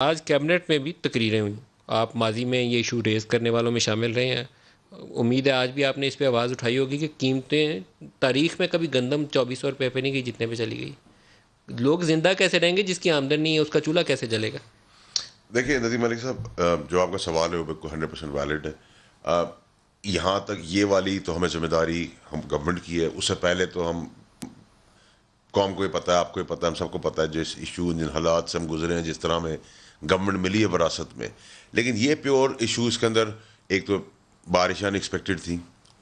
آج کیبنٹ میں بھی تقریریں ہوئیں. آپ ماضی میں یہ ایشو ریز کرنے والوں میں شامل رہے ہیں. امید ہے آج بھی آپ نے اس پہ آواز اٹھائی ہوگی کہ قیمتیں تاریخ میں کبھی گندم 2400 روپے پہ نہیں گئی جتنے پہ چلی گئی. لوگ زندہ کیسے رہیں گے جس کی آمدن نہیں ہے, اس کا چولہا کیسے جلے گا؟ دیکھیے ندیم ملک صاحب, جو آپ کا سوال ہے وہ بالکل 100% ویلڈ ہے. یہاں تک یہ والی تو ہمیں ذمہ داری ہم گورنمنٹ کی ہے. اس سے پہلے تو ہم قوم کو ہی پتہ ہے, آپ کو ہی پتہ ہے, ہم سب کو پتہ ہے جس ایشو جن حالات سے ہم گزرے ہیں, جس طرح میں گورنمنٹ ملی ہے وراثت میں. لیکن یہ پیور ایشوز کے اندر ایک تو بارشیں ان ایکسپیکٹڈ تھیں,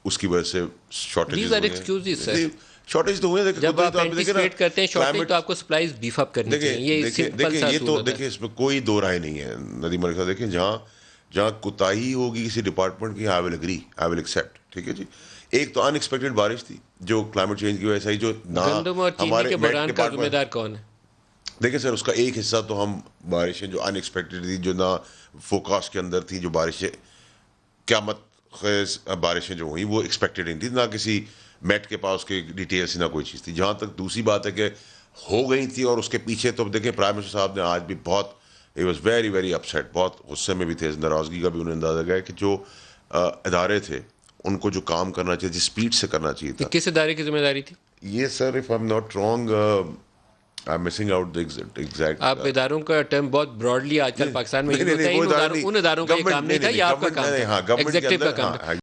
اس کی وجہ سے دیز شارٹیجز آر ہوئی ہیں. ایکسکیوزز سر. شارٹیج تو ہوئی ہیں. جب آپ تو دیکھیں نا اینٹیسپیٹ کرتے ہیں شارٹیج تو آپ کو سپلائز بیف اپ کرنی چاہیے. یہ سمپل سا یہ اصول تو ہوتا ہے. دیکھیں اس میں کوئی دو رائے نہیں ہے ندیم ملک صاحب. دیکھیں جہاں کوتاہی ہوگی کسی ڈپارٹمنٹ کی, آئی will agree, I will accept. ٹھیک ہے جی. ایک تو ان ایکسپیکٹڈ بارش تھی جو کلائمیٹ چینج کی وجہ سے آئی, جو نہ گندم اور چینی ہمارے کے میٹ بحران کا ذمہ ڈپارٹمنٹ. دار کون ہے؟ دیکھیں سر, اس کا ایک حصہ تو ہم بارشیں جو ان ایکسپیکٹڈ تھی, جو نہ فوکاسٹ کے اندر تھی, جو بارشیں قیامت خیز بارشیں جو ہوئیں وہ ایکسپیکٹڈ نہیں تھی, نہ کسی میٹ کے پاس کے ڈیٹیلس نہ کوئی چیز تھی. جہاں تک دوسری بات ہے کہ ہو گئی تھی, اور اس کے پیچھے تو دیکھیں پرائم منسٹر صاحب نے آج بھی بہت he was very very upset, بہت غصے میں بھی تھے, ناراضگی کا بھی انہیں اندازہ گیا کہ جو ادارے تھے ان کو جو کام کرنا چاہیے, جس اسپیڈ سے کرنا چاہیے یہ تھا. کس ادارے کی ذمہ داری تھی؟ یہ sir if I am not wrong, I am missing out the exact. آپ اداروں کا ٹرم بہت براڈلی آج کل پاکستان میں یوز ہوتا ہے. ان اداروں کا یہ کام نہیں تھا, یہ آپ کا کام تھا, ایگزیکٹو کا کام تھا.